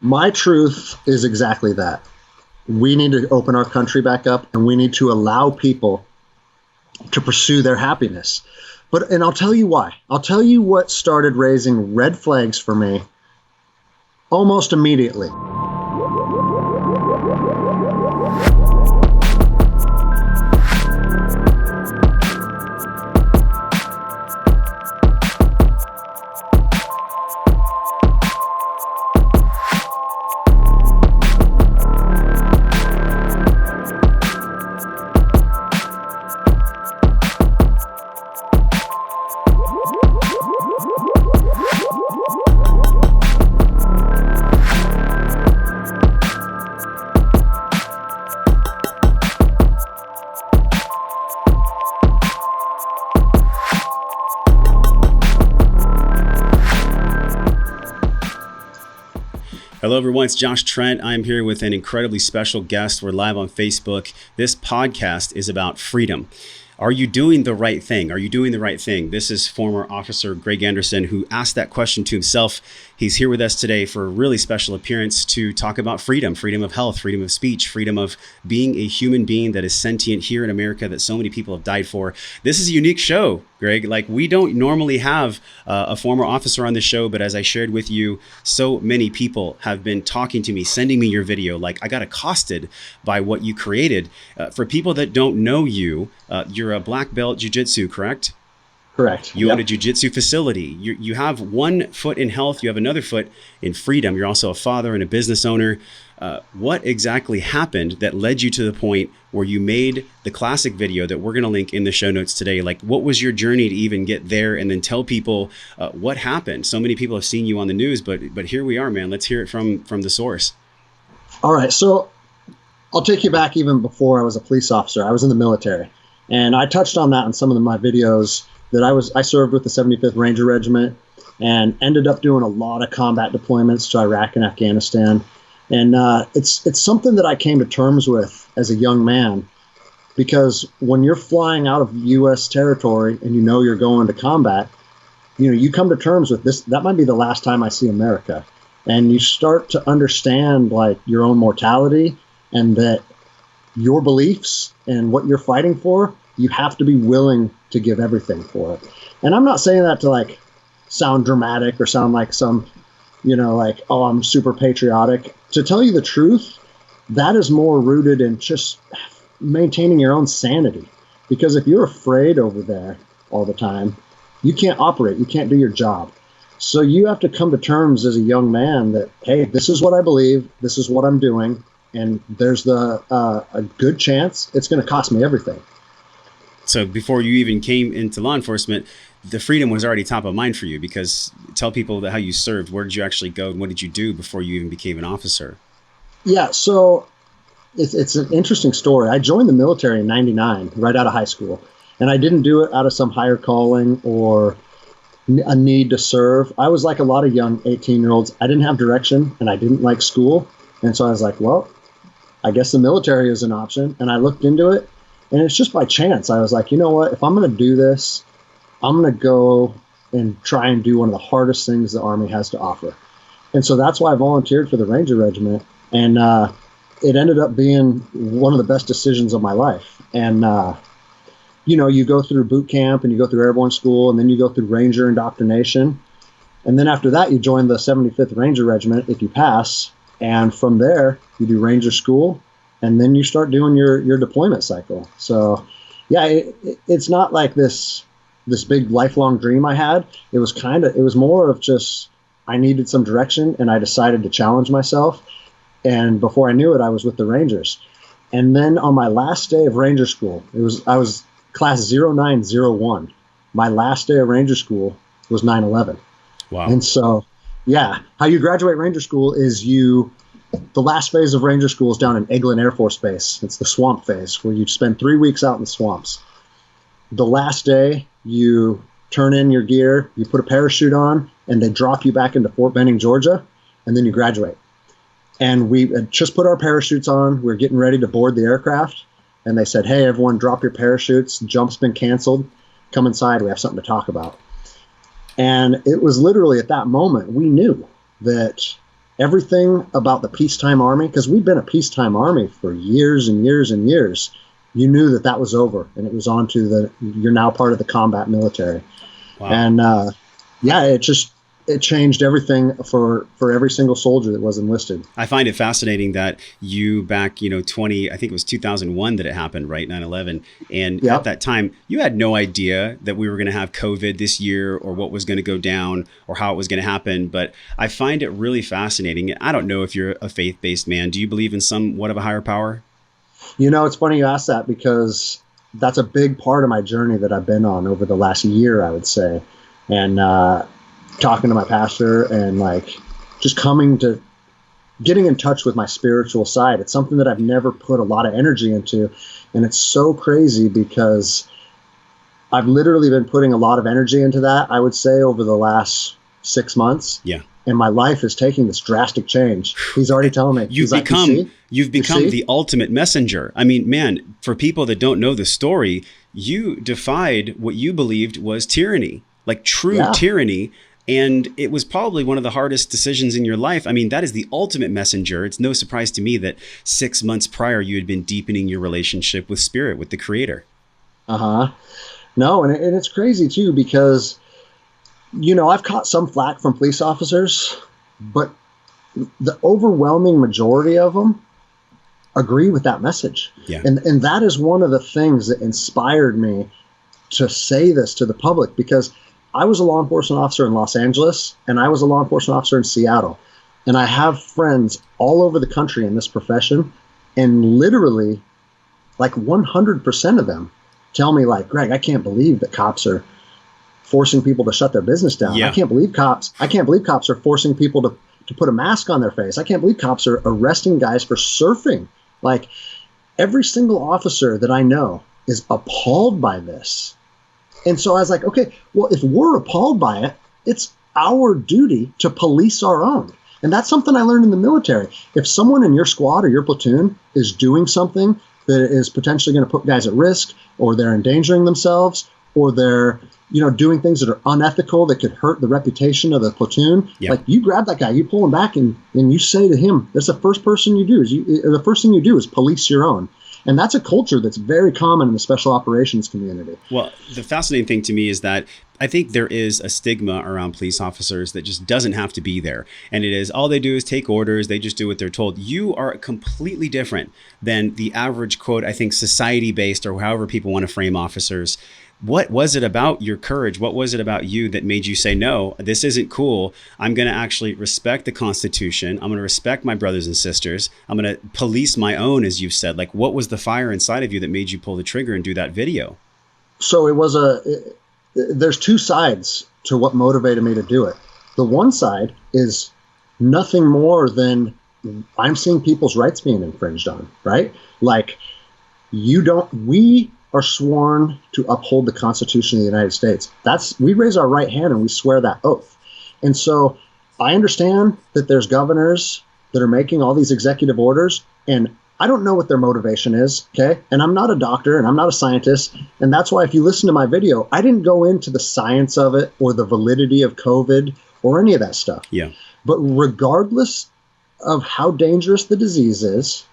My truth is exactly that. We need to open our country back up, and we need to allow people to pursue their happiness. And I'll tell you why. I'll tell you what started raising red flags for me almost immediately. Hello everyone, it's Josh Trent. I'm here with an incredibly special guest. We're live on Facebook. This podcast is about freedom. Are you doing the right thing? Are you doing the right thing? This is former officer Greg Anderson, who asked that question to himself. He's here with us today for a really special appearance to talk about freedom of health, freedom of speech, freedom of being a human being that is sentient here in America that so many people have died for. This is a unique show, Greg. Like, we don't normally have a former officer on the show, but as I shared with you, so many people have been talking to me, sending me your video. Like, I got accosted by what you created. For people that don't know you, you're a black belt jiu-jitsu, correct? Correct. You own a jiu-jitsu facility. You have one foot in health. You have another foot in freedom. You're also a father and a business owner. What exactly happened that led you to the point where you made the classic video that we're going to link in the show notes today? Like, what was your journey to even get there, and then tell people what happened? So many people have seen you on the news, but here we are, man. Let's hear it from the source. All right. So I'll take you back even before I was a police officer. I was in the military, and I touched on that in some of my videos. That I served with the 75th Ranger Regiment and ended up doing a lot of combat deployments to Iraq and Afghanistan. And it's something that I came to terms with as a young man, because when you're flying out of U.S. territory and you know you're going to combat, you come to terms with this. That might be the last time I see America. And you start to understand like your own mortality, and that your beliefs and what you're fighting for, you have to be willing to give everything for it. And I'm not saying that to like sound dramatic or sound like some, like, oh, I'm super patriotic. To tell you the truth, that is more rooted in just maintaining your own sanity. Because if you're afraid over there all the time, you can't operate, you can't do your job. So you have to come to terms as a young man that, hey, this is what I believe, this is what I'm doing, and there's a good chance it's going to cost me everything. So before you even came into law enforcement, the freedom was already top of mind for you, because tell people how you served. Where did you actually go, and what did you do before you even became an officer? Yeah, so it's an interesting story. I joined the military in '99, right out of high school. And I didn't do it out of some higher calling or a need to serve. I was like a lot of young 18-year-olds. I didn't have direction, and I didn't like school. And so I was like, well, I guess the military is an option. And I looked into it. And it's just by chance. I was like, you know what? If I'm going to do this, I'm going to go and try and do one of the hardest things the Army has to offer. And so that's why I volunteered for the Ranger Regiment. And it ended up being one of the best decisions of my life. And, you go through boot camp, and you go through airborne school, and then you go through Ranger indoctrination. And then after that, you join the 75th Ranger Regiment if you pass. And from there, you do Ranger school. And then you start doing your deployment cycle. So, yeah, it's not like this big lifelong dream I had. It was more of just, I needed some direction, and I decided to challenge myself. And before I knew it, I was with the Rangers. And then on my last day of Ranger school, I was class 0901. My last day of Ranger school was 9/11. Wow. And so, yeah, how you graduate Ranger school is the last phase of Ranger school is down in Eglin Air Force Base. It's the swamp phase, where you spend 3 weeks out in the swamps. The last day, you turn in your gear, you put a parachute on, and they drop you back into Fort Benning, Georgia, and then you graduate. And we had just put our parachutes on. We were getting ready to board the aircraft, and they said, hey, everyone, drop your parachutes. Jump's been canceled. Come inside. We have something to talk about. And it was literally at that moment we knew that everything about the peacetime army, because we've been a peacetime army for years and years and years, you knew that that was over, and it was on to you're now part of the combat military. Wow. And it changed everything for every single soldier that was enlisted. I find it fascinating that you back, I think it was 2001 that it happened, right? 9/11. And Yep. At that time, you had no idea that we were going to have COVID this year or what was going to go down or how it was going to happen. But I find it really fascinating. I don't know if you're a faith-based man. Do you believe in somewhat of a higher power? It's funny you ask that, because that's a big part of my journey that I've been on over the last year, I would say. And, talking to my pastor and just getting in touch with my spiritual side. It's something that I've never put a lot of energy into. And it's so crazy because I've literally been putting a lot of energy into that, I would say, over the last 6 months. Yeah. And my life is taking this drastic change. He's already telling me. You've become the ultimate messenger. I mean, man, for people that don't know the story, you defied what you believed was tyranny, like true tyranny. And it was probably one of the hardest decisions in your life. I mean, that is the ultimate messenger. It's no surprise to me that 6 months prior, you had been deepening your relationship with Spirit, with the Creator. No, and it's crazy too, because, I've caught some flack from police officers, but the overwhelming majority of them agree with that message. Yeah. And that is one of the things that inspired me to say this to the public, because I was a law enforcement officer in Los Angeles, and I was a law enforcement officer in Seattle. And I have friends all over the country in this profession, and literally 100% of them tell me Greg, I can't believe that cops are forcing people to shut their business down. Yeah. I can't believe cops are forcing people to put a mask on their face. I can't believe cops are arresting guys for surfing. Every single officer that I know is appalled by this. And so I was like, okay, well, if we're appalled by it, it's our duty to police our own. And that's something I learned in the military. If someone in your squad or your platoon is doing something that is potentially going to put guys at risk, or they're endangering themselves, or they're, doing things that are unethical that could hurt the reputation of the platoon, you grab that guy, you pull him back, and you say to him, that's the first thing you do is police your own. And that's a culture that's very common in the special operations community. Well, the fascinating thing to me is that I think there is a stigma around police officers that just doesn't have to be there. And it is all they do is take orders. They just do what they're told. You are completely different than the average, quote, I think, society-based, or however people want to frame officers. What was it about your courage? What was it about you that made you say, no, this isn't cool. I'm going to actually respect the Constitution. I'm going to respect my brothers and sisters. I'm going to police my own, as you've said. What was the fire inside of you that made you pull the trigger and do that video? So there's two sides to what motivated me to do it. The one side is nothing more than I'm seeing people's rights being infringed on, right? We are sworn to uphold the Constitution of the United States. We raise our right hand and we swear that oath. And so I understand that there's governors that are making all these executive orders, and I don't know what their motivation is, okay? And I'm not a doctor and I'm not a scientist. And that's why if you listen to my video, I didn't go into the science of it or the validity of COVID or any of that stuff. Yeah. But regardless of how dangerous the disease is,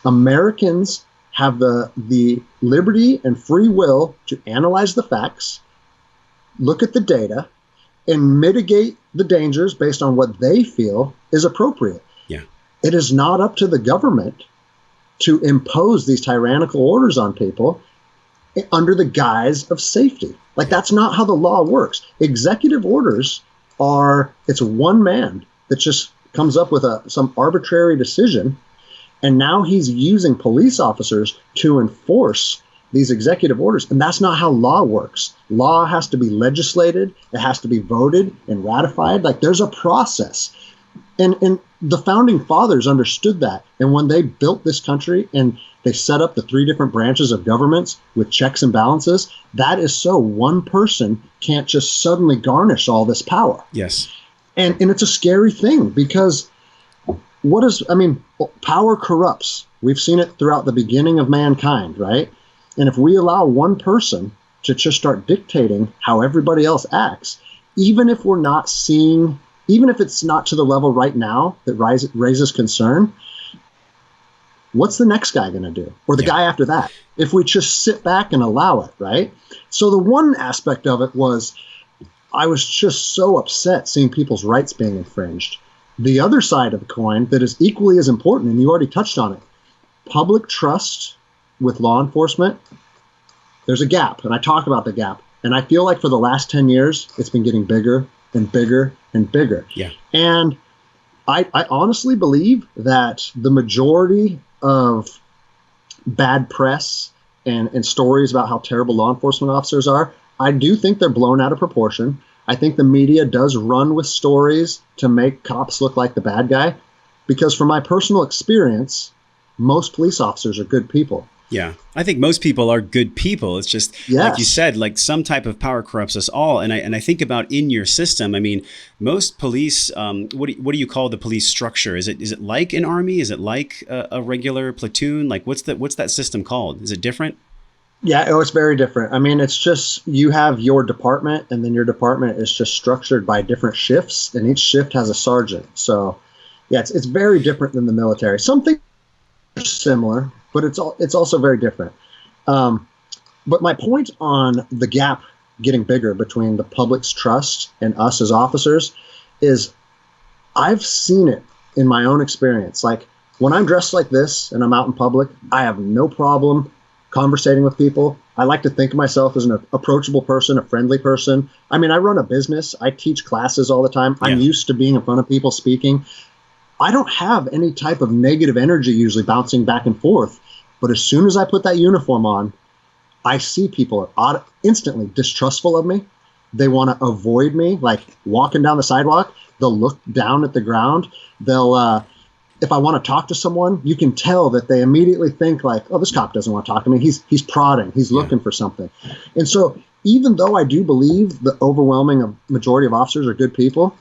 Americans have the liberty and free will to analyze the facts, look at the data, and mitigate the dangers based on what they feel is appropriate. Yeah. It is not up to the government to impose these tyrannical orders on people under the guise of safety. That's not how the law works. Executive orders it's one man that just comes up with some arbitrary decision. And now he's using police officers to enforce these executive orders. And that's not how law works. Law has to be legislated. It has to be voted and ratified. There's a process. And the founding fathers understood that. And when they built this country and they set up the 3 different branches of governments with checks and balances, that is so one person can't just suddenly garnish all this power. Yes. And it's a scary thing, because power corrupts. We've seen it throughout the beginning of mankind, right? And if we allow one person to just start dictating how everybody else acts, even if we're not seeing even if it's not to the level right now that raises concern, what's the next guy going to do? Or the guy after that? If we just sit back and allow it, right? So the one aspect of it was I was just so upset seeing people's rights being infringed. The other side of the coin that is equally as important, and you already touched on it, public trust with law enforcement, there's a gap, and I talk about the gap. And I feel like for the last 10 years, it's been getting bigger and bigger and bigger. Yeah. And I honestly believe that the majority of bad press and stories about how terrible law enforcement officers are, I do think they're blown out of proportion. I think the media does run with stories to make cops look like the bad guy, because from my personal experience, most police officers are good people. Yeah, I think most people are good people. It's just, like you said, like some type of power corrupts us all. And I think about in your system, I mean, most police, what do you call the police structure? Is it like an army? Is it like a regular platoon? Like what's that system called? Is it different? Yeah, it's very different. I mean, it's just you have your department, and then your department is just structured by different shifts, and each shift has a sergeant. So, yeah, it's very different than the military. Something similar, but it's also very different. But my point on the gap getting bigger between the public's trust and us as officers is I've seen it in my own experience. Like when I'm dressed like this and I'm out in public, I have no problem conversating with people. I like to think of myself as an approachable person, a friendly person. I mean, I run a business. I teach classes all the time. I'm used to being in front of people speaking. I don't have any type of negative energy usually bouncing back and forth. But as soon as I put that uniform on, I see people are instantly distrustful of me. They want to avoid me, like walking down the sidewalk. They'll look down at the ground. They'll, if I want to talk to someone, you can tell that they immediately think like, oh, this cop doesn't want to talk to me. He's prodding. He's looking for something. And so even though I do believe the overwhelming majority of officers are good people,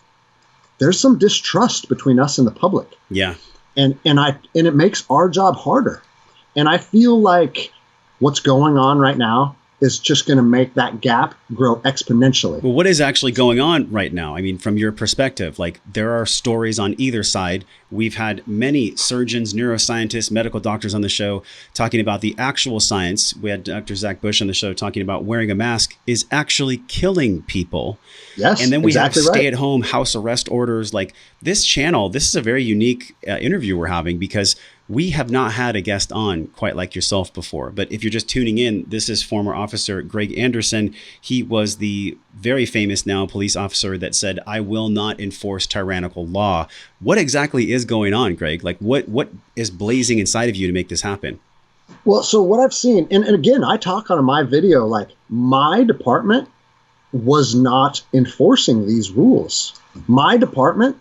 there's some distrust between us and the public. Yeah. And it makes our job harder. And I feel like what's going on right now is just going to make that gap grow exponentially. Well, what is actually going on right now? I mean, from your perspective, like there are stories on either side. We've had many surgeons, neuroscientists, medical doctors on the show talking about the actual science. We had Dr. Zach Bush on the show talking about wearing a mask is actually killing people. Yes, and then we exactly have stay-at-home house arrest orders. Like this channel, this is a very unique interview we're having because we have not had a guest on quite like yourself before. But if you're just tuning in, this is former officer Greg Anderson. He was the very famous now police officer that said, I will not enforce tyrannical law. What exactly is going on, Greg? Like what is blazing inside of you to make this happen? Well, so what I've seen, and again, I talk on my video, like my department was not enforcing these rules. My department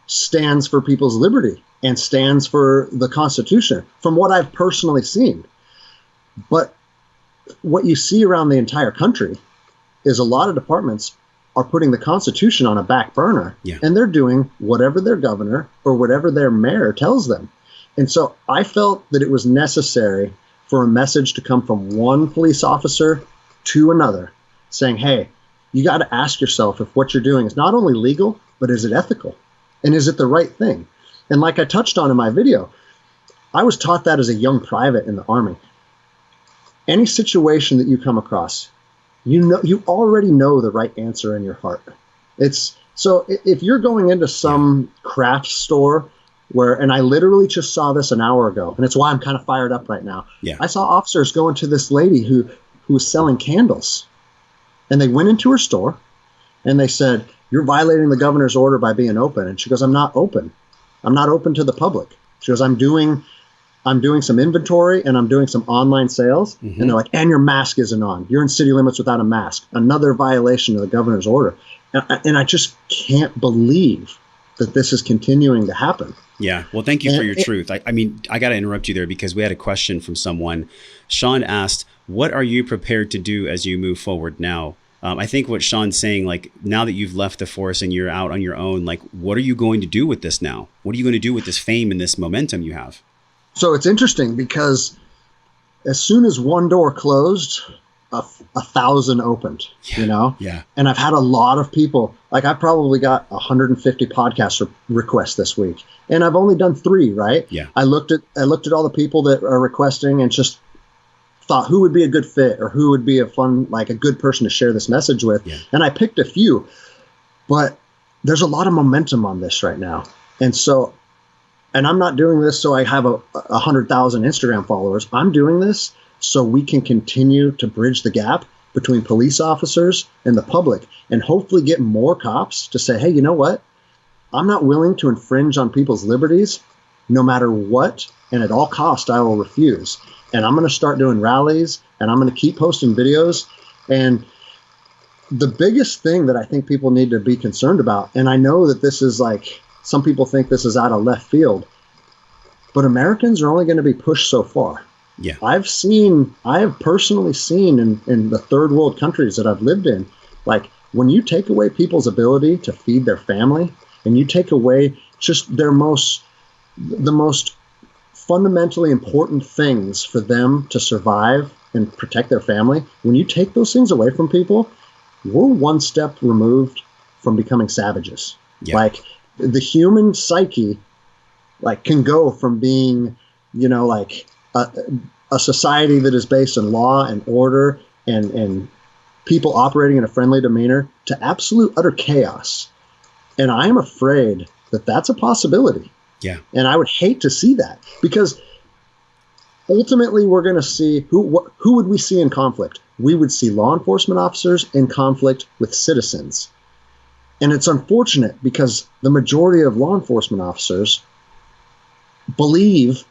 stands for people's liberty and stands for the Constitution from what I've personally seen. But what you see around the entire country is a lot of departments are putting the Constitution on a back burner, and they're doing whatever their governor or whatever their mayor tells them. And so I felt that it was necessary for a message to come from one police officer to another saying, hey, you got to ask yourself if what you're doing is not only legal, but is it ethical? And is it the right thing? And like I touched on in my video, I was taught that as a young private in the Army. Any situation that you come across, you already know the right answer in your heart. So if you're going into some craft store and I literally just saw this an hour ago, and it's why I'm kind of fired up right now. Yeah. I saw officers go into this lady who was selling candles, and they went into her store and they said, you're violating the governor's order by being open. And she goes, I'm not open. I'm not open to the public. She goes, I'm doing some inventory and I'm doing some online sales. Mm-hmm. And they're like, and your mask isn't on. You're in city limits without a mask. Another violation of the governor's order. And I just can't believe that this is continuing to happen. Yeah. Well, thank you for your truth. I mean, I got to interrupt you there because we had a question from someone. Sean asked, what are you prepared to do as you move forward now? I think what Sean's saying, like now that you've left the force and you're out on your own, like what are you going to do with this now? What are you going to do with this fame and this momentum you have? So it's interesting because as soon as one door closed, 1,000 opened, you know? Yeah. And I've had a lot of people, like I probably got 150 podcast requests this week, and I've only done 3, right? Yeah. I looked at all the people that are requesting and just thought who would be a good fit or who would be a good person to share this message with. Yeah. And I picked a few, but there's a lot of momentum on this right now. And I'm not doing this so I have 100,000 Instagram followers. I'm doing this so we can continue to bridge the gap between police officers and the public, and hopefully get more cops to say, hey, you know what? I'm not willing to infringe on people's liberties no matter what, and at all cost, I will refuse. And I'm going to start doing rallies, and I'm going to keep posting videos. And the biggest thing that I think people need to be concerned about, and I know that this is like, some people think this is out of left field, but Americans are only going to be pushed so far. Yeah. I have personally seen in the third world countries that I've lived in, like when you take away people's ability to feed their family, and you take away just the most fundamentally important things for them to survive and protect their family, when you take those things away from people, we're one step removed from becoming savages. Yeah. Like the human psyche, like can go from being, like a society that is based on law and order and people operating in a friendly demeanor to absolute utter chaos. And I am afraid that that's a possibility. Yeah. And I would hate to see that, because ultimately we're going to see who would we see in conflict? We would see law enforcement officers in conflict with citizens. And it's unfortunate because the majority of law enforcement officers believe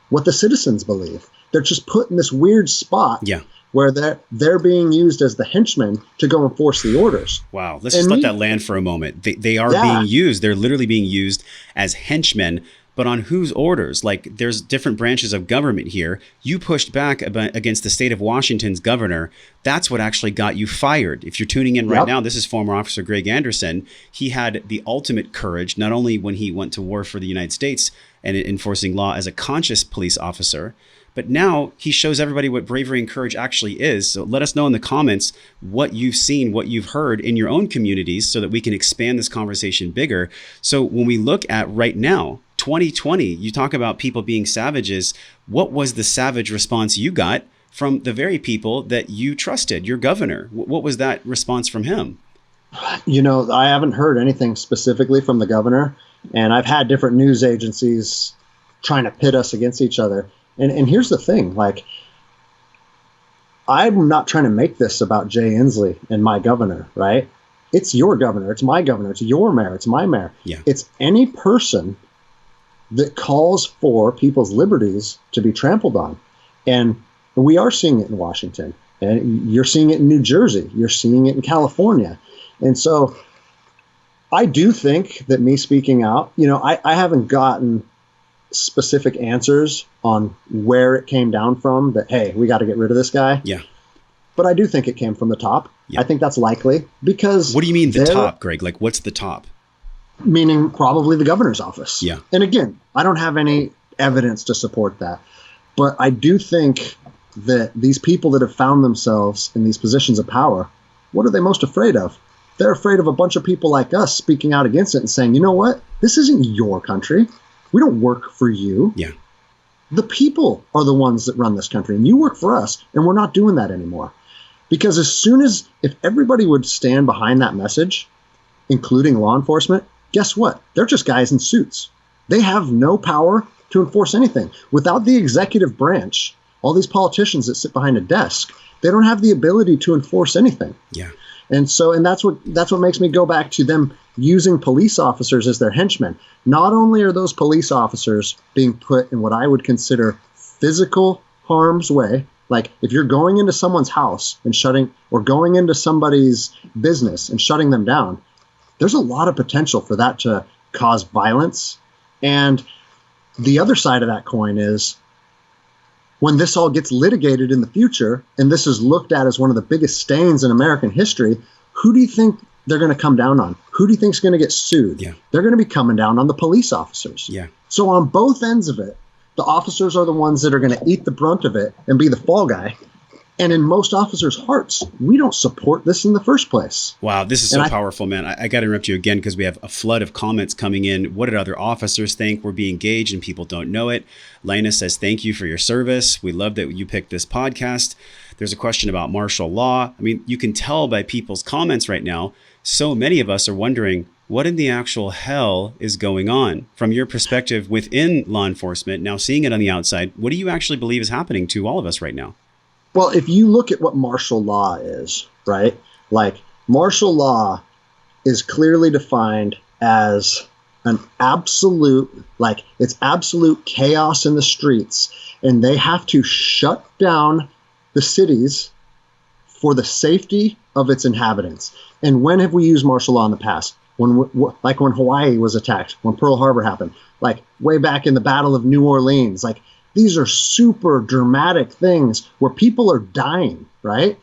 what the citizens believe. They're just put in this weird spot where they're being used as the henchmen to go enforce the orders. Wow. Let's just let that land for a moment. They are being used. They're literally being used as henchmen, but on whose orders? Like, there's different branches of government here. You pushed back against the state of Washington's governor. That's what actually got you fired. If you're tuning in right now, this is former Officer Greg Anderson. He had the ultimate courage, not only when he went to war for the United States and enforcing law as a conscious police officer, but now he shows everybody what bravery and courage actually is. So let us know in the comments what you've seen, what you've heard in your own communities, so that we can expand this conversation bigger. So when we look at right now, 2020, you talk about people being savages. What was the savage response you got from the very people that you trusted, your governor? What was that response from him? I haven't heard anything specifically from the governor, and I've had different news agencies trying to pit us against each other. And here's the thing, like, I'm not trying to make this about Jay Inslee and my governor, right? It's your governor, it's my governor, it's your mayor, it's my mayor. Yeah. It's any person that calls for people's liberties to be trampled on. And we are seeing it in Washington, and you're seeing it in New Jersey, you're seeing it in California. And so I do think that me speaking out, I haven't gotten specific answers on where it came down from, that, hey, we got to get rid of this guy. Yeah. But I do think it came from the top. Yeah. I think that's likely, because... What do you mean the top, Greg? Like, what's the top? Meaning probably the governor's office. Yeah. And again, I don't have any evidence to support that. But I do think that these people that have found themselves in these positions of power, what are they most afraid of? They're afraid of a bunch of people like us speaking out against it and saying, you know what? This isn't your country. We don't work for you. Yeah. The people are the ones that run this country, and you work for us, and we're not doing that anymore. Because if everybody would stand behind that message, including law enforcement, guess what? They're just guys in suits. They have no power to enforce anything. Without the executive branch, all these politicians that sit behind a desk, they don't have the ability to enforce anything. Yeah. And that's what makes me go back to them using police officers as their henchmen. Not only are those police officers being put in what I would consider physical harm's way, like if you're going into someone's house and going into somebody's business and shutting them down, there's a lot of potential for that to cause violence. And the other side of that coin is, when this all gets litigated in the future, and this is looked at as one of the biggest stains in American history, who do you think they're going to come down on? Who do you think is going to get sued? Yeah. They're going to be coming down on the police officers. Yeah. So on both ends of it, the officers are the ones that are going to eat the brunt of it and be the fall guy. And in most officers' hearts, we don't support this in the first place. Wow, this is so powerful, man. I got to interrupt you again because we have a flood of comments coming in. What did other officers think? We're being engaged and people don't know it. Lena says, thank you for your service. We love that you picked this podcast. There's a question about martial law. I mean, you can tell by people's comments right now, so many of us are wondering, what in the actual hell is going on? From your perspective within law enforcement, now seeing it on the outside, what do you actually believe is happening to all of us right now? Well, if you look at what martial law is, right? Like martial law is clearly defined as an absolute, like it's absolute chaos in the streets, and they have to shut down the cities for the safety of its inhabitants. And when have we used martial law in the past? Like when Hawaii was attacked, when Pearl Harbor happened, like way back in the Battle of New Orleans. Like these are super dramatic things where people are dying, right?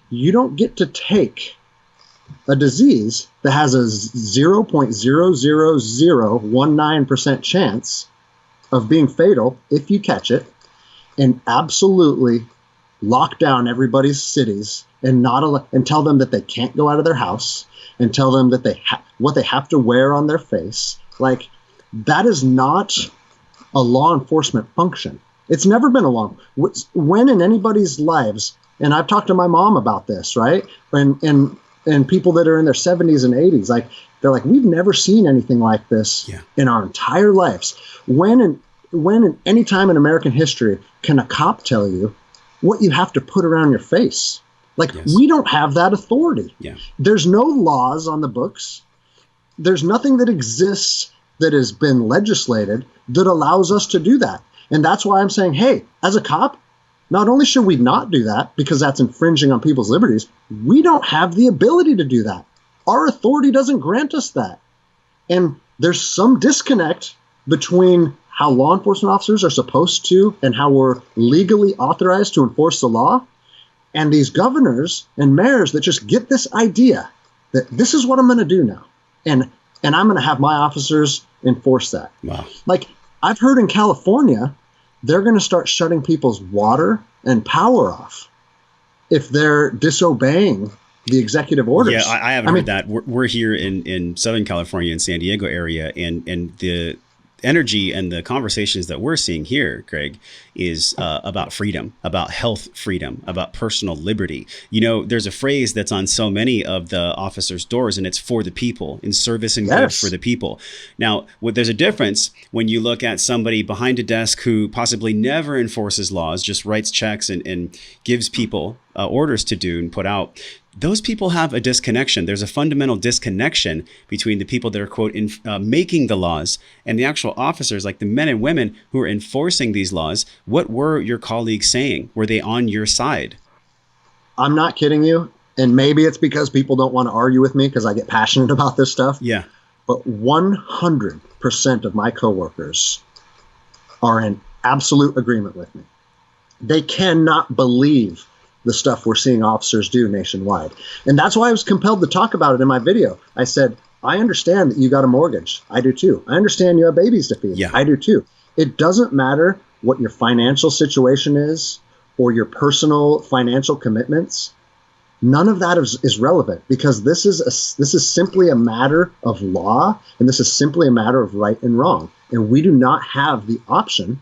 You don't get to take a disease that has a 0.00019% chance of being fatal if you catch it and absolutely lock down everybody's cities and and tell them that they can't go out of their house and tell them that what they have to wear on their face. Like that is not a law enforcement function. It's never been when in anybody's lives, and I've talked to my mom about this, right? And people that are in their 70s and 80s, like they're like, we've never seen anything like this in our entire lives. When in any time in American history can a cop tell you what you have to put around your face? Like we don't have that authority. Yeah. There's no laws on the books. There's nothing that exists that has been legislated that allows us to do that. And that's why I'm saying, hey, as a cop, not only should we not do that because that's infringing on people's liberties, we don't have the ability to do that. Our authority doesn't grant us that. And there's some disconnect between how law enforcement officers are supposed to and how we're legally authorized to enforce the law, and these governors and mayors that just get this idea that this is what I'm going to do now. And I'm going to have my officers enforce that. Wow. Like I've heard in California, they're going to start shutting people's water and power off if they're disobeying the executive orders. Yeah, I haven't heard that. We're here in Southern California, in San Diego area, and the energy and the conversations that we're seeing here, Greg, is about freedom, about health freedom, about personal liberty. You know, there's a phrase that's on so many of the officers' doors, and it's for the people, in service and good for the people. Now, there's a difference when you look at somebody behind a desk who possibly never enforces laws, just writes checks and gives people orders to do and put out. Those people have a disconnection. There's a fundamental disconnection between the people that are, quote, making the laws and the actual officers, like the men and women who are enforcing these laws. What were your colleagues saying? Were they on your side? I'm not kidding you. And maybe it's because people don't want to argue with me because I get passionate about this stuff. Yeah. But 100% of my coworkers are in absolute agreement with me. They cannot believe the stuff we're seeing officers do nationwide. And that's why I was compelled to talk about it in my video. I said, I understand that you got a mortgage. I do too. I understand you have babies to feed. Yeah. I do too. It doesn't matter what your financial situation is or your personal financial commitments. None of that is relevant because this is simply a matter of law, and this is simply a matter of right and wrong. And we do not have the option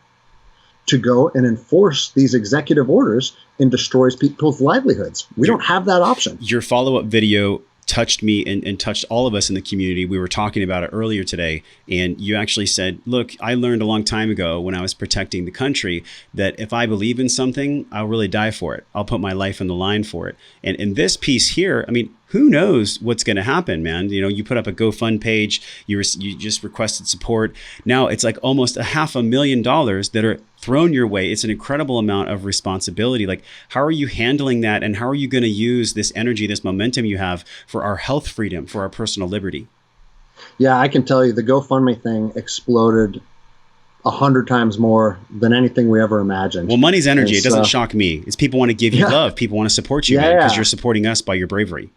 to go and enforce these executive orders and destroys people's livelihoods. We don't have that option. Your follow-up video touched me and touched all of us in the community. We were talking about it earlier today, and you actually said, look, I learned a long time ago when I was protecting the country that if I believe in something, I'll really die for it. I'll put my life on the line for it. And in this piece here, I mean, who knows what's going to happen, man? You know, you put up a GoFund page, you just requested support. Now it's like almost $500,000 that are thrown your way. It's an incredible amount of responsibility. Like, how are you handling that? And how are you going to use this energy, this momentum you have for our health freedom, for our personal liberty? Yeah, I can tell you the GoFundMe thing exploded 100 times more than anything we ever imagined. Well, money's energy. It doesn't shock me. It's people want to give you love. People want to support you because you're supporting us by your bravery.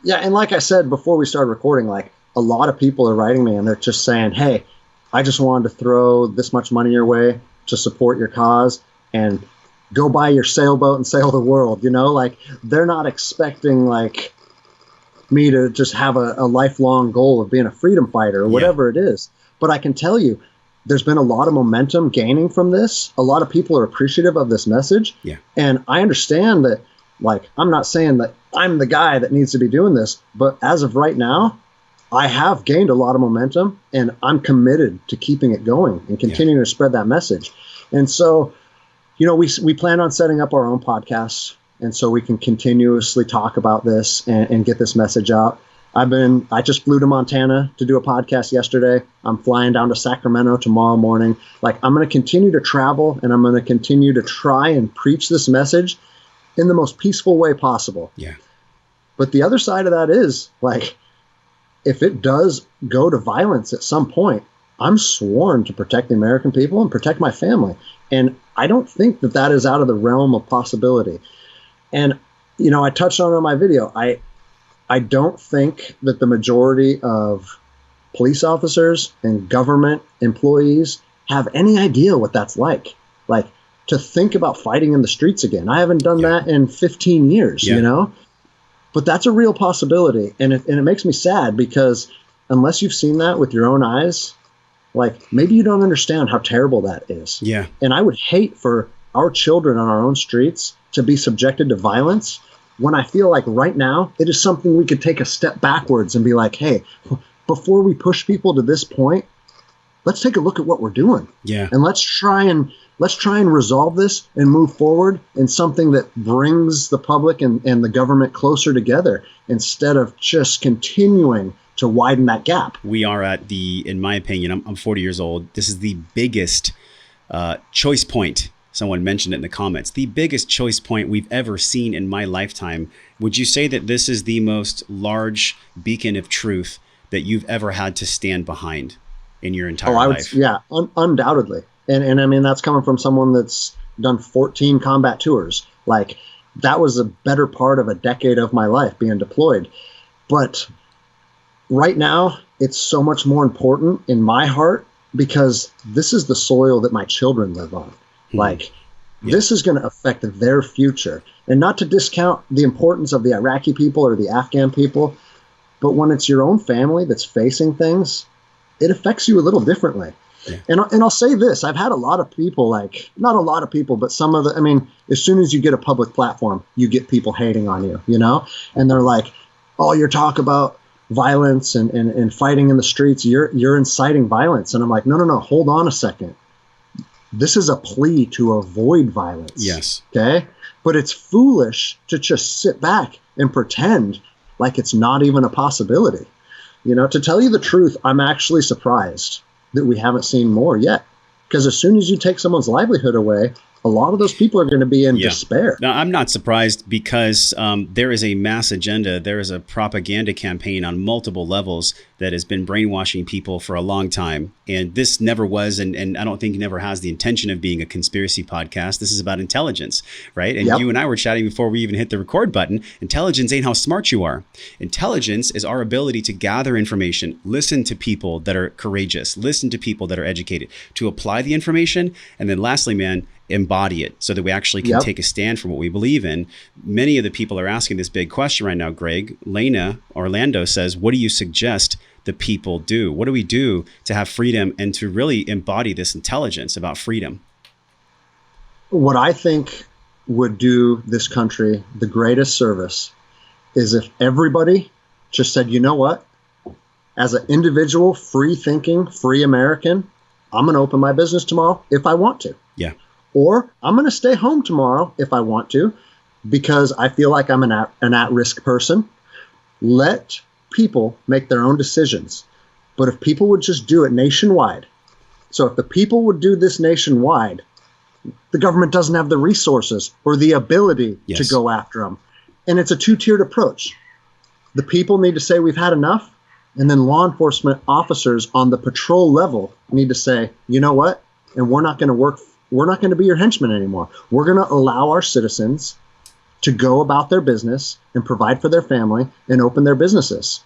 Yeah, and like I said before we started recording, like a lot of people are writing me and they're just saying, hey, I just wanted to throw this much money your way to support your cause. And go buy your sailboat and sail the world, like they're not expecting like me to just have a lifelong goal of being a freedom fighter or whatever it is. But I can tell you, there's been a lot of momentum gaining from this. A lot of people are appreciative of this message. Yeah. And I understand that, like, I'm not saying that I'm the guy that needs to be doing this, but as of right now, I have gained a lot of momentum and I'm committed to keeping it going and continuing to spread that message. And so, we plan on setting up our own podcasts. And so we can continuously talk about this and get this message out. I just flew to Montana to do a podcast yesterday. I'm flying down to Sacramento tomorrow morning. Like, I'm going to continue to travel and I'm going to continue to try and preach this message in the most peaceful way possible. Yeah. But the other side of that is, like, if it does go to violence at some point, I'm sworn to protect the American people and protect my family. And I don't think that is out of the realm of possibility. And, I touched on it in my video. I don't think that the majority of police officers and government employees have any idea what that's like to think about fighting in the streets again. I haven't done that in 15 years, but that's a real possibility. And it makes me sad because unless you've seen that with your own eyes, like, maybe you don't understand how terrible that is. Yeah. And I would hate for our children on our own streets to be subjected to violence when I feel like right now it is something we could take a step backwards and be like, hey, before we push people to this point, let's take a look at what we're doing. Yeah. And let's try and resolve this and move forward in something that brings the public and the government closer together instead of just continuing to widen that gap. We are at in my opinion, I'm 40 years old. This is the biggest choice point. Someone mentioned it in the comments, the biggest choice point we've ever seen in my lifetime. Would you say that this is the most large beacon of truth that you've ever had to stand behind in your entire life? Undoubtedly. And I mean, that's coming from someone that's done 14 combat tours. Like, that was a better part of a decade of my life being deployed. But right now, it's so much more important in my heart because this is the soil that my children live on. Like, this is going to affect their future. And not to discount the importance of the Iraqi people or the Afghan people, but when it's your own family that's facing things, it affects you a little differently. Yeah. And I'll say this, I've had a lot of people, like, not a lot of people, but some of as soon as you get a public platform, you get people hating on you, and they're like, oh, your talk about violence and fighting in the streets, you're inciting violence. And I'm like, no, hold on a second. This is a plea to avoid violence. Yes. Okay. But it's foolish to just sit back and pretend like it's not even a possibility. To tell you the truth, I'm actually surprised that we haven't seen more yet. Because as soon as you take someone's livelihood away, a lot of those people are going to be in despair. Now, I'm not surprised because there is a mass agenda. There is a propaganda campaign on multiple levels that has been brainwashing people for a long time. And this never was, and I don't think never has the intention of being a conspiracy podcast. This is about intelligence, right? And you and I were chatting before we even hit the record button. Intelligence ain't how smart you are. Intelligence is our ability to gather information, listen to people that are courageous, listen to people that are educated, to apply the information. And then lastly, man, embody it so that we actually can take a stand for what we believe in. Many of the people are asking this big question right now, Greg. Lena Orlando says, what do you suggest the people do? What do we do to have freedom and to really embody this intelligence about freedom? What I think would do this country the greatest service is if everybody just said, you know what, as an individual, free thinking, free American, I'm going to open my business tomorrow if I want to. Yeah. Or I'm going to stay home tomorrow if I want to, because I feel like I'm an at-risk person. Let people make their own decisions. But if people would just do it nationwide, so if the people would do this nationwide, the government doesn't have the resources or the ability to go after them. And it's a two-tiered approach. The people need to say we've had enough, and then law enforcement officers on the patrol level need to say, you know what, and we're not going to be your henchmen anymore. We're going to allow our citizens to go about their business and provide for their family and open their businesses.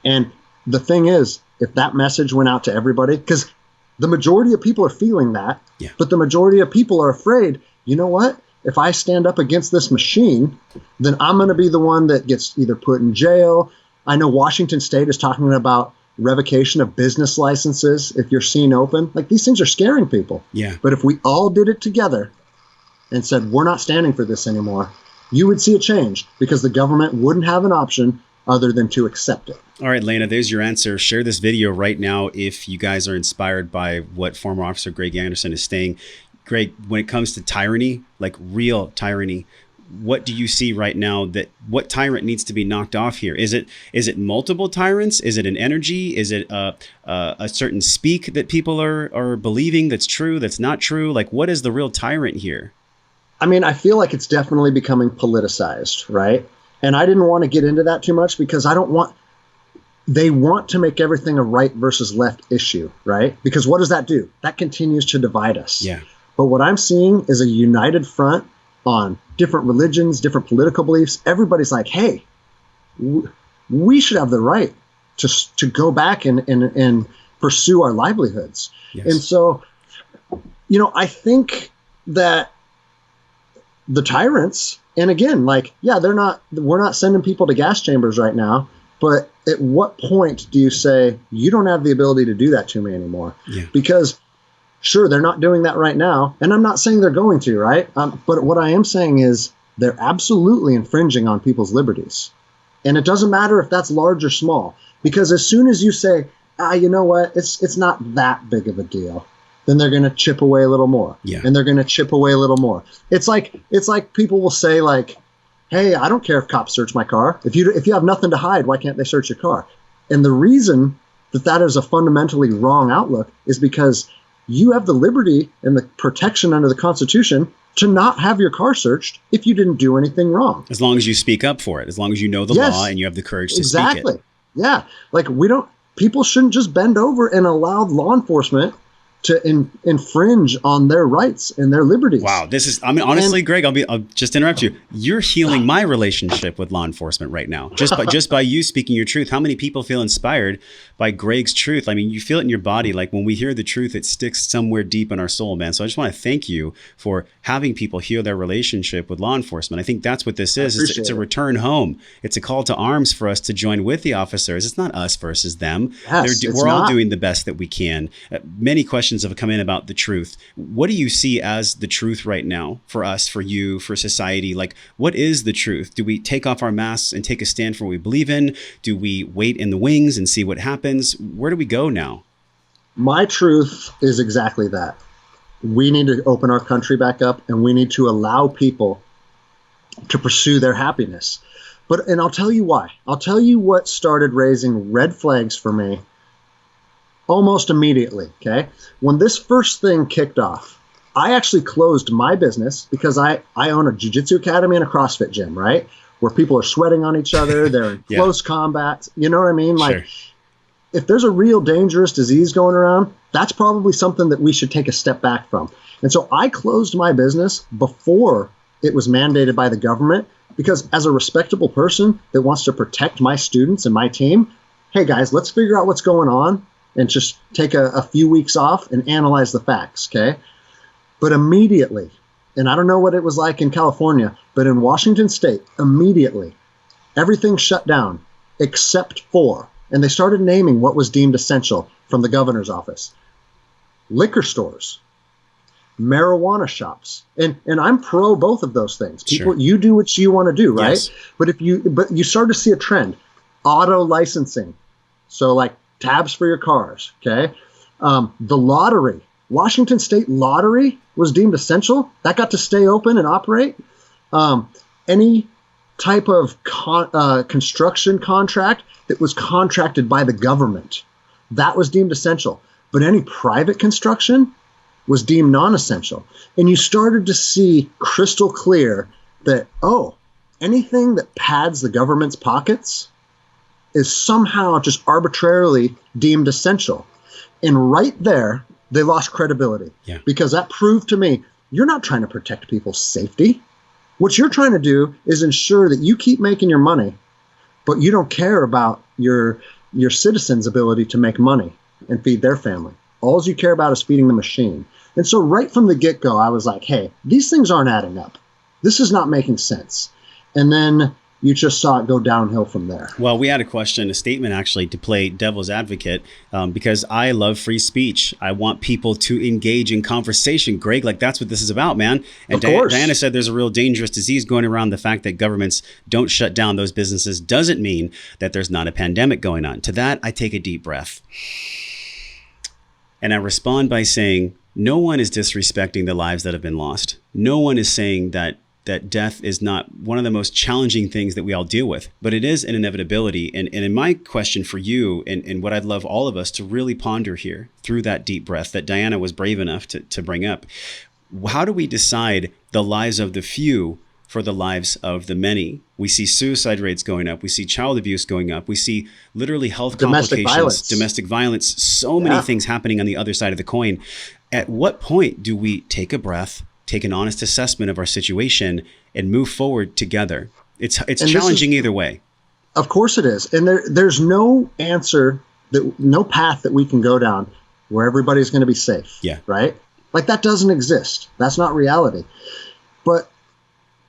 And the thing is, if that message went out to everybody, because the majority of people are feeling that, but the majority of people are afraid, you know what? if I stand up against this machine, then I'm going to be the one that gets either put in jail. I know Washington State is talking about revocation of business licenses if you're seen open. Like, these things are scaring people. Yeah. But if we all did it together and said, we're not standing for this anymore, you would see a change, because the government wouldn't have an option other than to accept it. All right, Lena, there's your answer. Share this video right now if you guys are inspired by what former Officer Greg Anderson is saying. Greg, when it comes to tyranny, like real tyranny, what do you see right now what tyrant needs to be knocked off here? Is it multiple tyrants? Is it an energy? Is it a certain speak that people are believing that's true, that's not true? Like, what is the real tyrant here? I mean, I feel like it's definitely becoming politicized, right? And I didn't want to get into that too much, because they want to make everything a right versus left issue, right? Because what does that do? That continues to divide us. Yeah. But what I'm seeing is a united front on different religions, different political beliefs. Everybody's like, hey, we should have the right to go back and pursue our livelihoods. Yes. And so, I think that the tyrants, and again, like, yeah, we're not sending people to gas chambers right now, but at what point do you say, you don't have the ability to do that to me anymore? Yeah. Because sure, they're not doing that right now, and I'm not saying they're going to, right? But what I am saying is they're absolutely infringing on people's liberties. And it doesn't matter if that's large or small, because as soon as you say, you know what, it's not that big of a deal, then they're going to chip away a little more. Yeah. And they're going to chip away a little more. It's like people will say, like, hey, I don't care if cops search my car. If you have nothing to hide, why can't they search your car? And the reason that is a fundamentally wrong outlook is because you have the liberty and the protection under the Constitution to not have your car searched if you didn't do anything wrong. As long as you speak up for it, as long as you know the law and you have the courage to speak it. Exactly. Yeah. Like, people shouldn't just bend over and allow law enforcement to infringe on their rights and their liberties. Wow. Honestly, Greg, I'll just interrupt you. You're healing my relationship with law enforcement right now. Just by you speaking your truth. How many people feel inspired by Greg's truth? I mean, you feel it in your body. Like, when we hear the truth, it sticks somewhere deep in our soul, man. So I just want to thank you for having people heal their relationship with law enforcement. I think that's what this is. It's a return home. It's a call to arms for us to join with the officers. It's not us versus them. Yes, we're all doing the best that we can. Many questions have come in about the truth. What do you see as the truth right now for us, for you, for society? Like, what is the truth? Do we take off our masks and take a stand for what we believe in? Do we wait in the wings and see what happens? Where do we go now? My truth is exactly that. We need to open our country back up, and we need to allow people to pursue their happiness. And I'll tell you why. I'll tell you what started raising red flags for me almost immediately, okay? When this first thing kicked off, I actually closed my business because I own a jiu-jitsu academy and a CrossFit gym, right? Where people are sweating on each other, they're in close combat, you know what I mean? Like, if there's a real dangerous disease going around, that's probably something that we should take a step back from. And so I closed my business before it was mandated by the government, because as a respectable person that wants to protect my students and my team, hey guys, let's figure out what's going on and just take a few weeks off and analyze the facts, okay? But immediately, and I don't know what it was like in California, but in Washington State, immediately, everything shut down except for, and they started naming what was deemed essential from the governor's office: liquor stores, marijuana shops. And I'm pro both of those things. People, you do what you want to do, right? Yes. But you start to see a trend. Auto licensing. So like tabs for your cars, okay? The lottery. Washington State lottery was deemed essential. That got to stay open and operate. Any type of construction contract that was contracted by the government, that was deemed essential. But any private construction was deemed non-essential. And you started to see crystal clear that, anything that pads the government's pockets is somehow just arbitrarily deemed essential. And right there, they lost credibility. Yeah. Because that proved to me, you're not trying to protect people's safety. What you're trying to do is ensure that you keep making your money, but you don't care about your citizens' ability to make money and feed their family. All you care about is feeding the machine. And so right from the get-go, I was like, hey, these things aren't adding up. this is not making sense. And then you just saw it go downhill from there. Well, we had a statement actually, to play devil's advocate, because I love free speech. I want people to engage in conversation. Greg, like that's what this is about, man. And Diana said there's a real dangerous disease going around. The fact that governments don't shut down those businesses doesn't mean that there's not a pandemic going on. To that, I take a deep breath. And I respond by saying, no one is disrespecting the lives that have been lost. No one is saying that death is not one of the most challenging things that we all deal with, but it is an inevitability. And in my question for you, and what I'd love all of us to really ponder here through that deep breath that Diana was brave enough to bring up, how do we decide the lives of the few for the lives of the many? We see suicide rates going up. We see child abuse going up. We see literally health complications, domestic violence, so many things happening on the other side of the coin. At what point do we take a breath, take an honest assessment of our situation, and move forward together? It's challenging either way. Of course it is. And there's no answer, no path that we can go down where everybody's going to be safe. Yeah. Right? Like that doesn't exist. That's not reality. But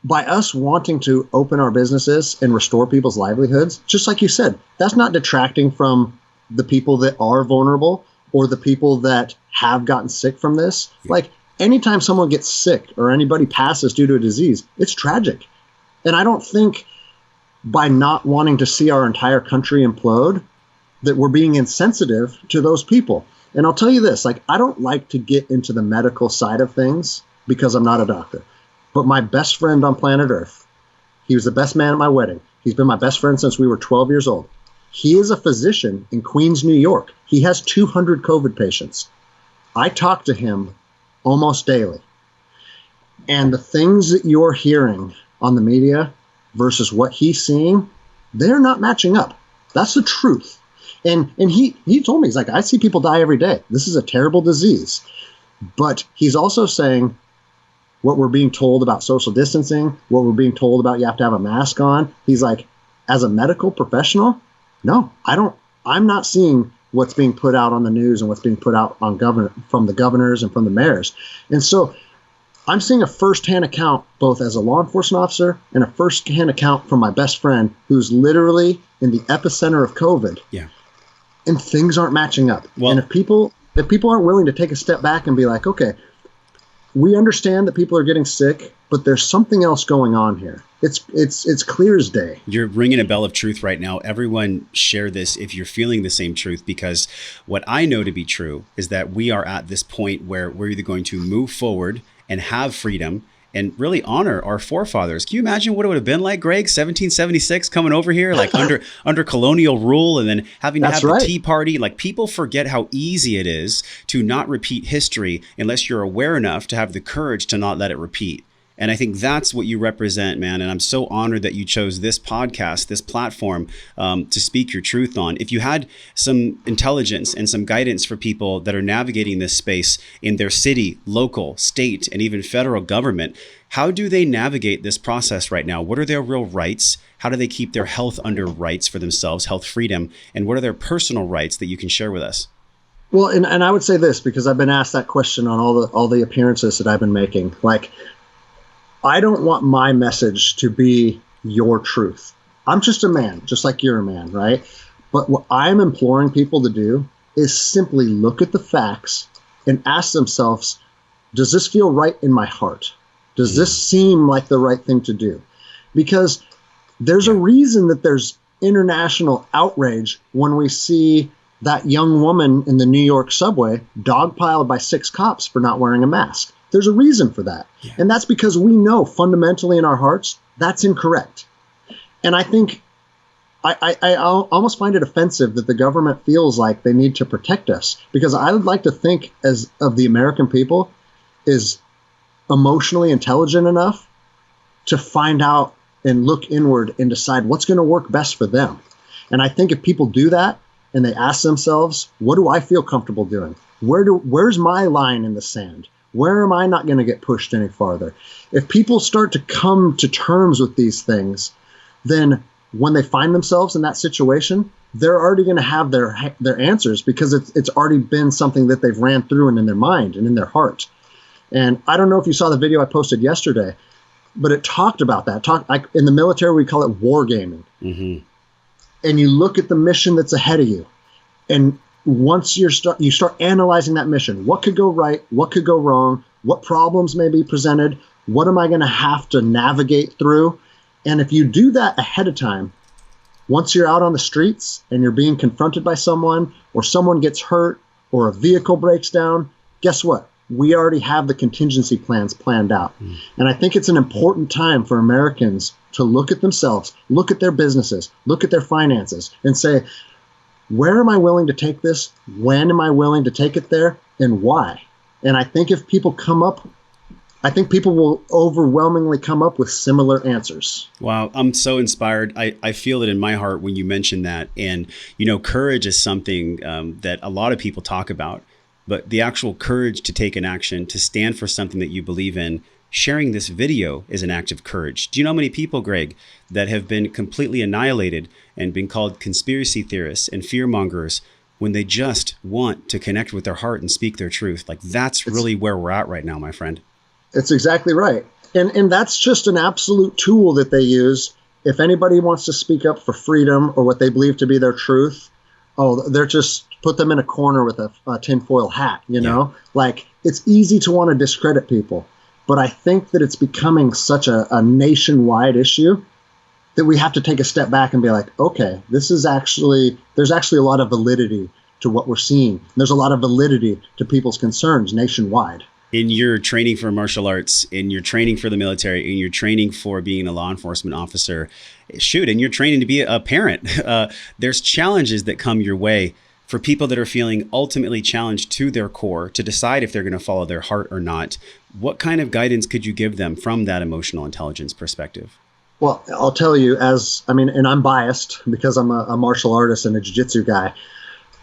by us wanting to open our businesses and restore people's livelihoods, just like you said, that's not detracting from the people that are vulnerable or the people that have gotten sick from this. Yeah. Like, anytime someone gets sick or anybody passes due to a disease, it's tragic. And I don't think by not wanting to see our entire country implode that we're being insensitive to those people. And I'll tell you this, like, I don't like to get into the medical side of things because I'm not a doctor. But my best friend on planet Earth, he was the best man at my wedding. He's been my best friend since we were 12 years old. He is a physician in Queens, New York. He has 200 COVID patients. I talk to him almost daily. And the things that you're hearing on the media versus what he's seeing, they're not matching up. That's the truth. And he told me, he's like, I see people die every day. This is a terrible disease. But he's also saying what we're being told about social distancing, what we're being told about you have to have a mask on. He's like, as a medical professional, no, I'm not seeing what's being put out on the news and what's being put out on from the governors and from the mayors. And so I'm seeing a firsthand account, both as a law enforcement officer and a firsthand account from my best friend who's literally in the epicenter of COVID. Yeah. And things aren't matching up. Well, and if people aren't willing to take a step back and be like, okay, we understand that people are getting sick, but there's something else going on here. It's clear as day. You're ringing a bell of truth right now. Everyone share this if you're feeling the same truth, because what I know to be true is that we are at this point where we're either going to move forward and have freedom and really honor our forefathers. Can you imagine what it would have been like, Greg, 1776, coming over here, like under colonial rule, and then having to have the Tea Party? Like, people forget how easy it is to not repeat history unless you're aware enough to have the courage to not let it repeat. And I think that's what you represent, man. And I'm so honored that you chose this podcast, this platform, to speak your truth on. If you had some intelligence and some guidance for people that are navigating this space in their city, local, state, and even federal government, how do they navigate this process right now? What are their real rights? How do they keep their health under rights for themselves, health freedom? And what are their personal rights that you can share with us? Well, and I would say this, because I've been asked that question on all the appearances that I've been making. Like, I don't want my message to be your truth. I'm just a man, just like you're a man, right? But what I'm imploring people to do is simply look at the facts and ask themselves, does this feel right in my heart? Does this seem like the right thing to do? Because there's a reason that there's international outrage when we see that young woman in the New York subway dogpiled by 6 cops for not wearing a mask. There's a reason for that. Yeah. And that's because we know fundamentally in our hearts that's incorrect. And I think I almost find it offensive that the government feels like they need to protect us, because I would like to think as of the American people is emotionally intelligent enough to find out and look inward and decide what's going to work best for them. And I think if people do that and they ask themselves, what do I feel comfortable doing? Where's my line in the sand? Where am I not going to get pushed any farther? If people start to come to terms with these things, then when they find themselves in that situation, they're already going to have their answers, because it's already been something that they've ran through and in their mind and in their heart. And I don't know if you saw the video I posted yesterday. but it talked about that. Like in the military, we call it wargaming. Mm-hmm. And you look at the mission that's ahead of you. And once you start analyzing that mission, what could go right? What could go wrong? What problems may be presented? What am I going to have to navigate through? And if you do that ahead of time, once you're out on the streets and you're being confronted by someone, or someone gets hurt, or a vehicle breaks down, guess what? We already have the contingency plans planned out. And I think it's an important time for Americans to look at themselves, look at their businesses, look at their finances, and say, where am I willing to take this? When am I willing to take it there? And why? And I think if people people will overwhelmingly come up with similar answers. Wow. I'm so inspired. I feel it in my heart when you mention that. And, courage is something that a lot of people talk about, but the actual courage to take an action, to stand for something that you believe in, sharing this video is an act of courage. Do you know how many people, Greg, that have been completely annihilated and been called conspiracy theorists and fearmongers when they just want to connect with their heart and speak their truth? Like, that's really where we're at right now, my friend. It's exactly right. And that's just an absolute tool that they use. If anybody wants to speak up for freedom or what they believe to be their truth, they're just put them in a corner with a tinfoil hat, know? Like, it's easy to want to discredit people. But I think that it's becoming such a nationwide issue that we have to take a step back and be like, okay, there's actually a lot of validity to what we're seeing. There's a lot of validity to people's concerns nationwide. In your training for martial arts, in your training for the military, in your training for being a law enforcement officer, in your training to be a parent, there's challenges that come your way for people that are feeling ultimately challenged to their core to decide if they're going to follow their heart or not. What kind of guidance could you give them from that emotional intelligence perspective? Well, I'll tell you, and I'm biased because I'm a martial artist and a jiu-jitsu guy.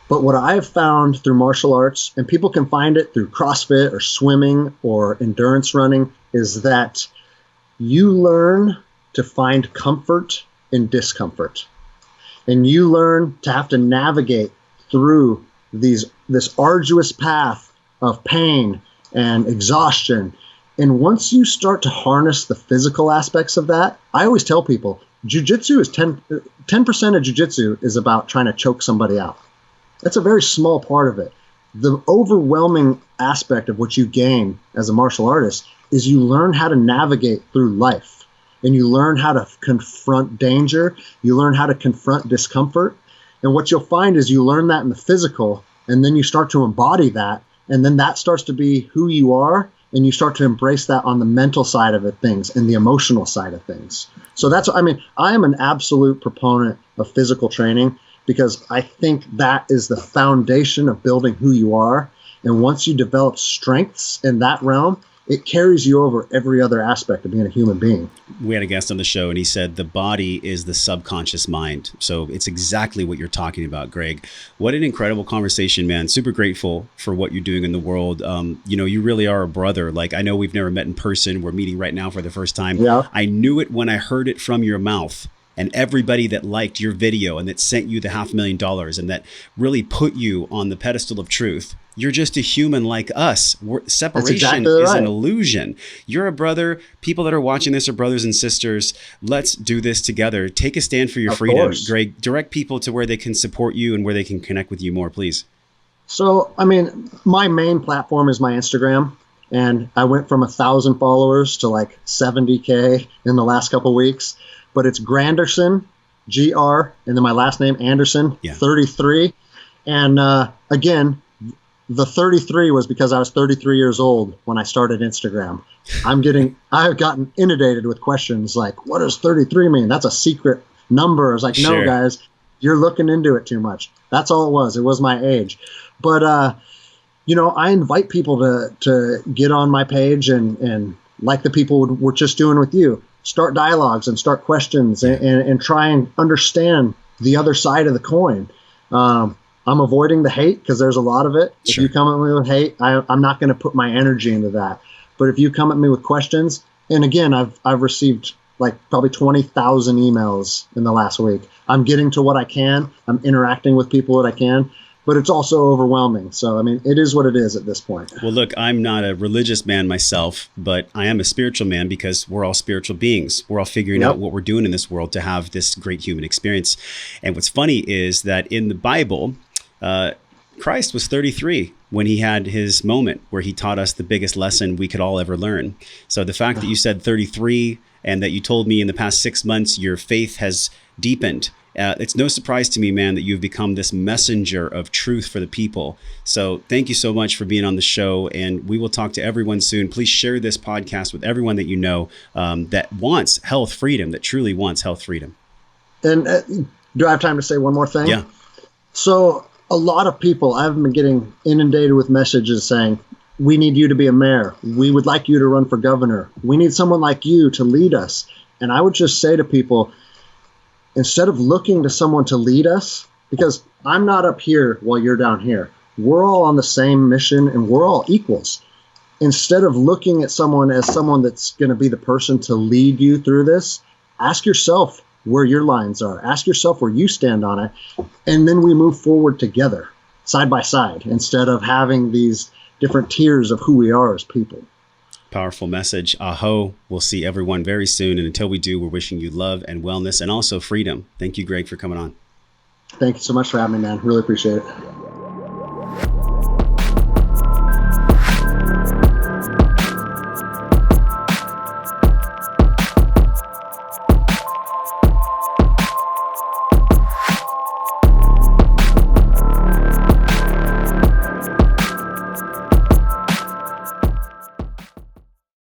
But what I've found through martial arts, and people can find it through CrossFit or swimming or endurance running, is that you learn to find comfort in discomfort. And you learn to have to navigate through this arduous path of pain and exhaustion. And once you start to harness the physical aspects of that, I always tell people, jiu-jitsu is 10% of jiu-jitsu is about trying to choke somebody out. That's a very small part of it. The overwhelming aspect of what you gain as a martial artist is you learn how to navigate through life, and you learn how to confront danger. You learn how to confront discomfort. And what you'll find is you learn that in the physical, and then you start to embody that, and then that starts to be who you are, and you start to embrace that on the mental side of things and the emotional side of things. So I am an absolute proponent of physical training, because I think that is the foundation of building who you are. And once you develop strengths in that realm, it carries you over every other aspect of being a human being. We had a guest on the show and he said the body is the subconscious mind. So it's exactly what you're talking about, Greg. What an incredible conversation, man. Super grateful for what you're doing in the world. You really are a brother. Like, I know we've never met in person. We're meeting right now for the first time. Yeah. I knew it when I heard it from your mouth. And everybody that liked your video and that sent you the $500,000 and that really put you on the pedestal of truth. You're just a human like us. Separation exactly is right. an illusion. You're a brother. People that are watching this are brothers and sisters. Let's do this together. Take a stand for your freedom. Course. Greg, direct people to where they can support you and where they can connect with you more, please. So, my main platform is my Instagram. And I went from 1,000 followers to like 70K in the last couple of weeks. But it's Granderson, GR, and then my last name, Anderson, 33. And again, the 33 was because I was 33 years old when I started Instagram. I've gotten inundated with questions like, what does 33 mean? That's a secret number. I was like, Sure. No, guys, you're looking into it too much. That's all it was. It was my age. But, I invite people to get on my page and like the people we're just doing with you, start dialogues and start questions and try and understand the other side of the coin. I'm avoiding the hate because there's a lot of it. Sure. If you come at me with hate, I'm not going to put my energy into that. But if you come at me with questions, and again, I've received like probably 20,000 emails in the last week. I'm getting to what I can. I'm interacting with people that I can. but it's also overwhelming. So, I mean, it is what it is at this point. Well, look, I'm not a religious man myself, but I am a spiritual man because we're all spiritual beings. We're all figuring out what we're doing in this world to have this great human experience. And what's funny is that in the Bible, Christ was 33 when he had his moment where he taught us the biggest lesson we could all ever learn. So the fact that you said 33 and that you told me in the past 6 months your faith has deepened, it's no surprise to me, man, that you've become this messenger of truth for the people. So thank you so much for being on the show, and we will talk to everyone soon. Please share this podcast with everyone that you know that wants health freedom, that truly wants health freedom. And do I have time to say one more thing? Yeah. So a lot of people, I've been getting inundated with messages saying, we need you to be a mayor. We would like you to run for governor. We need someone like you to lead us. And I would just say to people, instead of looking to someone to lead us, because I'm not up here while you're down here. We're all on the same mission and we're all equals. Instead of looking at someone as someone that's going to be the person to lead you through this, ask yourself where your lines are. Ask yourself where you stand on it. And then we move forward together, side by side, instead of having these different tiers of who we are as people. Powerful message. Aho. We'll see everyone very soon. And until we do, we're wishing you love and wellness and also freedom. Thank you, Greg, for coming on. Thank you so much for having me, man. Really appreciate it.